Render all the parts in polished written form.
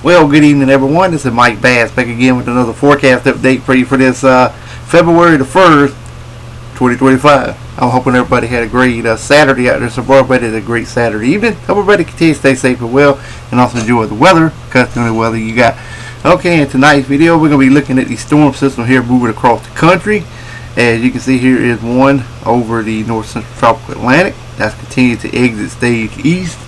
Well, good evening, everyone. This is Mike Bass back again with another forecast update for you for this February the 1st, 2025. I'm hoping everybody had a great Saturday out there. So, everybody had a great Saturday evening. Hope everybody continue to stay safe and well and also enjoy the weather, customary weather you got. Okay, in tonight's video, we're going to be looking at the storm system here moving across the country. As you can see, here is one over the north central tropical Atlantic. That's continued to exit stage east.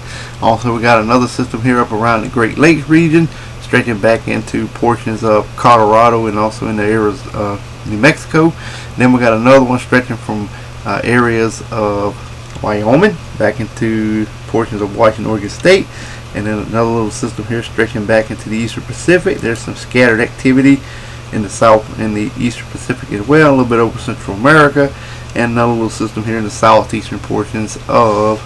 Also, we got another system here up around the Great Lakes region, stretching back into portions of Colorado and also in the areas of New Mexico. Then we got another one stretching from areas of Wyoming back into portions of Washington, Oregon State. And then another little system here stretching back into the Eastern Pacific. There's some scattered activity in the South and the Eastern Pacific as well, a little bit over Central America, and another little system here in the southeastern portions of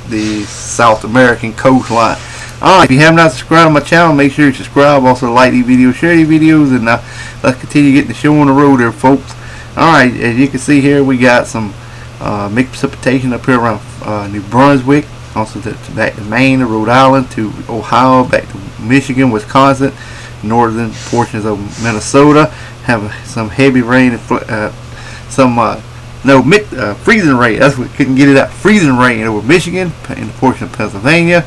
the South American coastline. Alright, if you have not subscribed to my channel, make sure you subscribe. Also like these videos, share these videos, and let's continue getting the show on the road there, folks. Alright, as you can see here, we got some mixed precipitation up here around New Brunswick, also back to Maine, to Rhode Island, to Ohio, back to Michigan, Wisconsin, northern portions of Minnesota. Have some heavy rain and freezing rain. That's what couldn't get it out. Freezing rain over Michigan in the portion of Pennsylvania,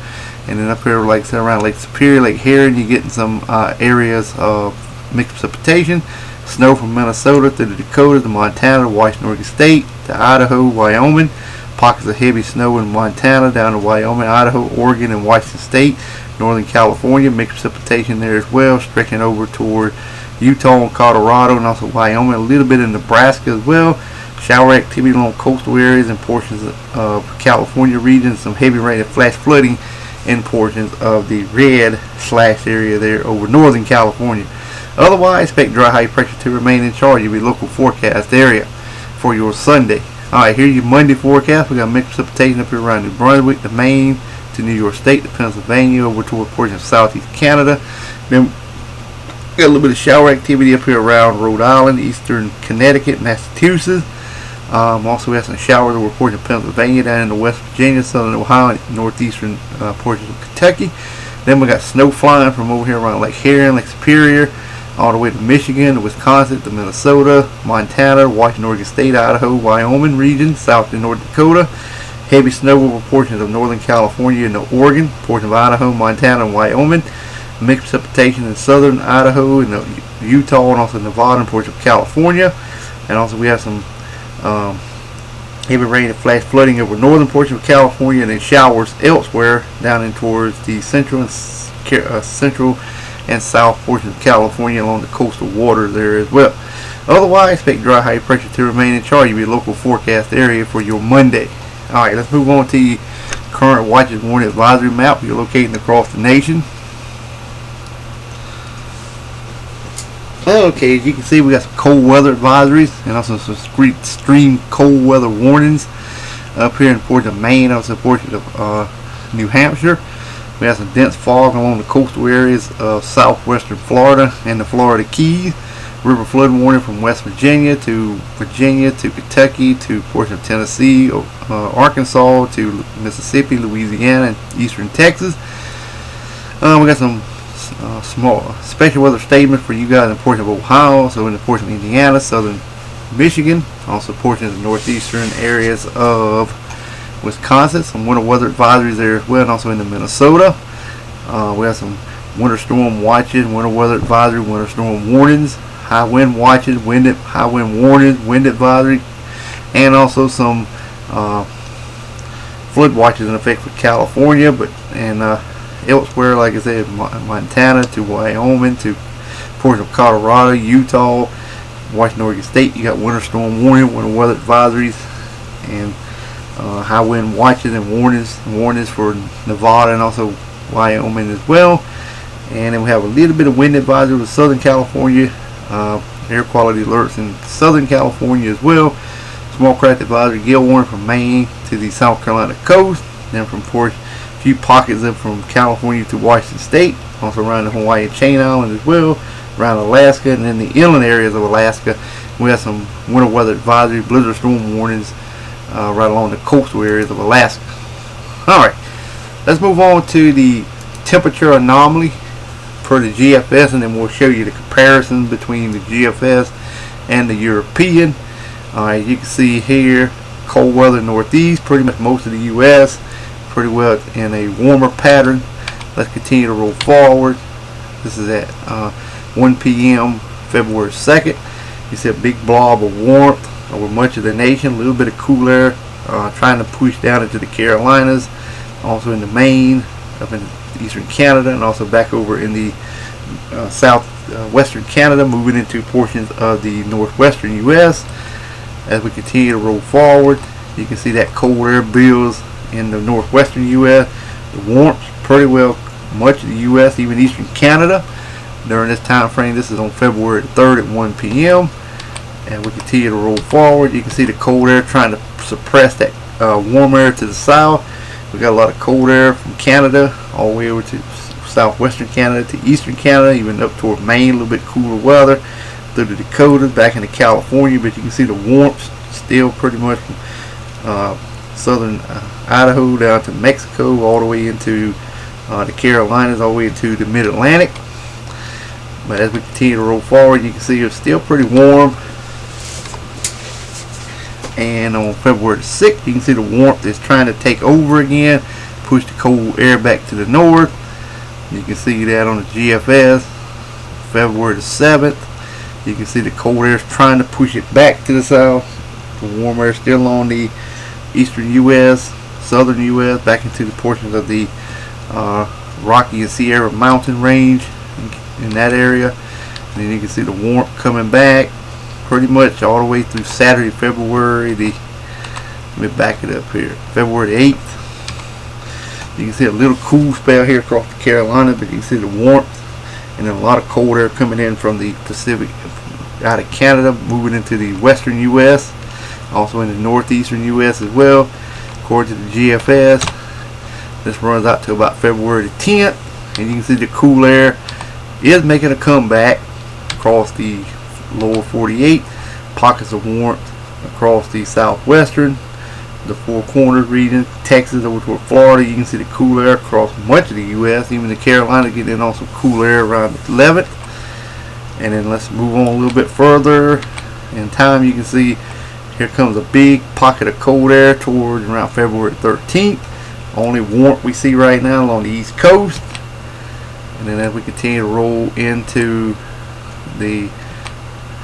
and then up here, like I said, around Lake Superior, Lake Huron, you're getting some areas of mixed precipitation. Snow from Minnesota to the Dakotas, to Montana, to Washington, Oregon State, to Idaho, Wyoming. Pockets of heavy snow in Montana, down to Wyoming, Idaho, Oregon, and Washington State. Northern California, mixed precipitation there as well, stretching over toward Utah and Colorado, and also Wyoming, a little bit in Nebraska as well. Shower activity along coastal areas and portions of California region. Some heavy rain and flash flooding in portions of the red slash area there over Northern California. Otherwise, expect dry high pressure to remain in charge of your local forecast area for your Sunday. Alright, here's your Monday forecast. We got mixed precipitation up here around New Brunswick, to Maine, to New York State, to Pennsylvania, over toward portions of southeast Canada. Then got a little bit of shower activity up here around Rhode Island, eastern Connecticut, Massachusetts. Also, we have some showers over portions of Pennsylvania, down into West Virginia, southern Ohio, and northeastern portions of Kentucky. Then we got snow flying from over here around Lake Huron, Lake Superior, all the way to Michigan, to Wisconsin, to Minnesota, Montana, Washington, Oregon State, Idaho, Wyoming region, south to North Dakota. Heavy snow over portions of Northern California and Oregon, portions of Idaho, Montana, and Wyoming. Mixed precipitation in southern Idaho and Utah, and also Nevada, and portions of California. And also, we have some heavy rain and flash flooding over northern portions of California, and then showers elsewhere down in towards the central and south portions of California along the coastal waters there as well. Otherwise, expect dry high pressure to remain in charge of your local forecast area for your Monday. Alright, let's move on to the current watches warning advisory map you're locating across the nation. Okay, as you can see, we got some cold weather advisories and also some extreme cold weather warnings up here in portions of Maine, also portions of New Hampshire. We have some dense fog along the coastal areas of southwestern Florida and the Florida Keys. River flood warning from West Virginia to Kentucky to portions of Tennessee, Arkansas to Mississippi, Louisiana, and eastern Texas. We got some small special weather statements for you guys in portions of Ohio, so in the portion of Indiana, southern Michigan, also portions of northeastern areas of Wisconsin. Some winter weather advisories there as well, and also into Minnesota. We have some winter storm watches, winter weather advisory, winter storm warnings, high wind watches, high wind warnings, wind advisory, and also some flood watches in effect for California, and elsewhere, like I said, Montana to Wyoming to portions of Colorado, Utah, Washington, Oregon State. You got winter storm warning, winter weather advisories, and high wind watches and warnings for Nevada and also Wyoming as well. And then we have a little bit of wind advisory with Southern California, air quality alerts in Southern California as well. Small craft advisory, gale warning from Maine to the South Carolina coast. Then from a few pockets up from California to Washington State, also around the Hawaii chain island as well, around Alaska, and then the inland areas of Alaska. We have some winter weather advisory, blizzard storm warnings right along the coastal areas of Alaska. Alright, let's move on to the temperature anomaly for the GFS, and then we'll show you the comparison between the GFS and the European. Alright, you can see here cold weather northeast, pretty much most of the US, pretty well in a warmer pattern. Let's continue to roll forward. This is at 1 p.m. February 2nd. You see a big blob of warmth over much of the nation, a little bit of cool air trying to push down into the Carolinas, also into Maine, up in eastern Canada, and also back over in the southwestern Canada, moving into portions of the northwestern U.S. As we continue to roll forward, you can see that cold air builds in the northwestern U.S. The warmth pretty well much of the U.S., even eastern Canada. During this time frame, this is on February 3rd at 1 p.m. And we continue to roll forward. You can see the cold air trying to suppress that warm air to the south. We got a lot of cold air from Canada all the way over to southwestern Canada to eastern Canada, even up toward Maine, a little bit cooler weather through the Dakotas, back into California. But you can see the warmth still pretty much from southern Idaho down to Mexico, all the way into the Carolinas, all the way into the mid-Atlantic. But as we continue to roll forward, you can see it's still pretty warm. And on February 6th, you can see the warmth is trying to take over again, push the cold air back to the north. You can see that on the GFS. February the 7th, you can see the cold air is trying to push it back to the south. The warm air still on the eastern U.S., southern U.S., back into the portions of the Rocky and Sierra mountain range in that area. And then you can see the warmth coming back pretty much all the way through Saturday, February the, let me back it up here, February the 8th. You can see a little cool spell here across the Carolinas, but you can see the warmth and then a lot of cold air coming in from the Pacific out of Canada, moving into the western U.S., also in the northeastern U.S. as well. According to the GFS, this runs out to about February the 10th, and you can see the cool air is making a comeback across the lower 48, pockets of warmth across the southwestern, the Four Corners region, Texas over toward Florida. You can see the cool air across much of the U.S., even the Carolinas getting in also cool air around the 11th. And then let's move on a little bit further in time. You can see here comes a big pocket of cold air towards around February 13th. Only warmth we see right now along the East Coast. And then as we continue to roll into the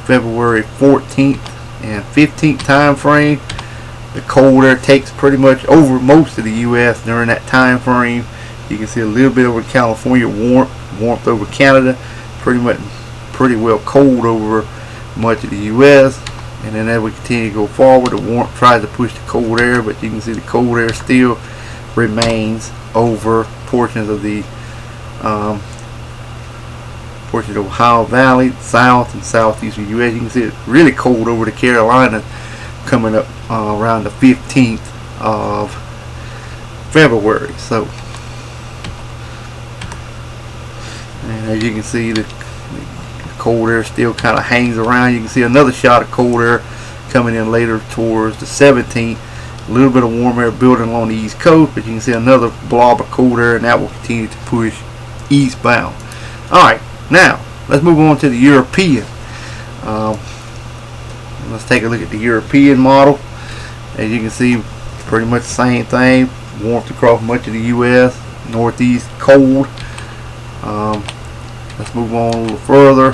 February 14th and 15th time frame, the cold air takes pretty much over most of the U.S. during that time frame. You can see a little bit over California, warmth over Canada, pretty well cold over much of the U.S. And then as we continue to go forward, the warmth tries to push the cold air, but you can see the cold air still remains over portions of the portions of Ohio Valley, south and southeastern U.S. You can see it's really cold over the Carolinas coming up around the 15th of February. So, and as you can see, the cold air still kind of hangs around. You can see another shot of cold air coming in later towards the 17th. A little bit of warm air building along the East Coast, but you can see another blob of cold air, and that will continue to push eastbound. Alright, now let's move on to the European. Let's take a look at the European model. As you can see, pretty much the same thing. Warmth across much of the U.S., northeast cold. Let's move on a little further.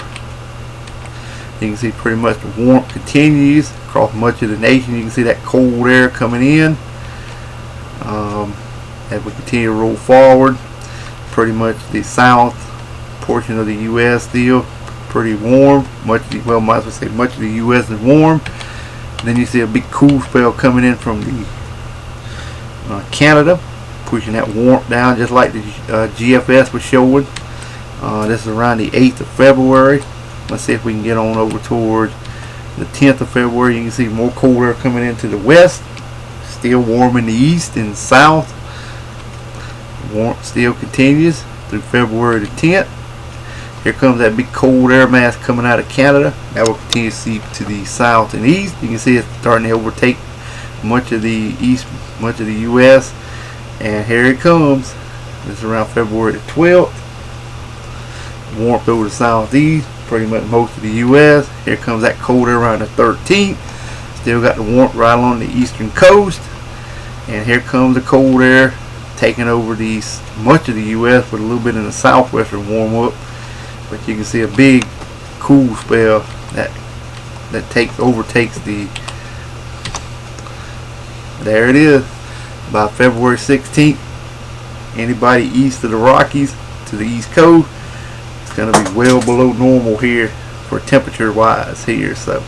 You can see pretty much the warmth continues across much of the nation. You can see that cold air coming in. As we continue to roll forward, pretty much the south portion of the U.S. still pretty warm. Might as well say much of the U.S. is warm. And then you see a big cool spell coming in from the Canada, pushing that warmth down just like the GFS was showing. This is around the 8th of February. Let's see if we can get on over towards the 10th of February. You can see more cold air coming into the west. Still warm in the east and south. Warmth still continues through February the 10th. Here comes that big cold air mass coming out of Canada. That will continue to seep to the south and east. You can see it's starting to overtake much of the east, much of the U.S. And here it comes. This is around February the 12th. warmth over the southeast, pretty much most of the U.S. Here comes that cold air around the 13th. Still got the warmth right along the eastern coast. And here comes the cold air taking over much of the U.S. with a little bit in the southwestern warm up. But you can see a big cool spell that overtakes the. There it is. By February 16th, anybody east of the Rockies to the East Coast, it's going to be well below normal here for temperature wise here. So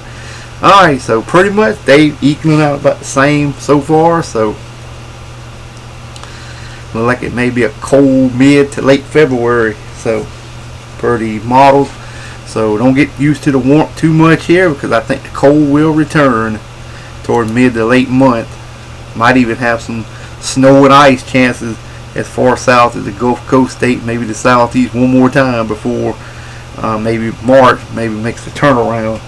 alright, so pretty much they equaling out about the same so far. So look like it may be a cold mid to late February, so per the models. So don't get used to the warmth too much here, because I think the cold will return toward mid to late month. Might even have some snow and ice chances as far south as the Gulf Coast state, maybe the southeast one more time before maybe March maybe makes the turnaround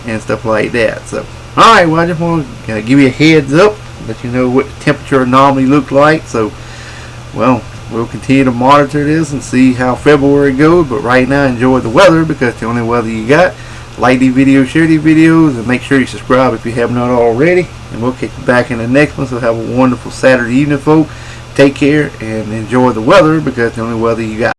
and stuff like that. So alright, well, I just want to give you a heads up, let you know what the temperature anomaly looked like. So well, we'll continue to monitor this and see how February goes, but right now enjoy the weather, because it's the only weather you got. Like these videos, share these videos, and make sure you subscribe if you have not already, and we'll catch you back in the next one. So have a wonderful Saturday evening, folks. Take care and enjoy the weather, because it's the only weather you got.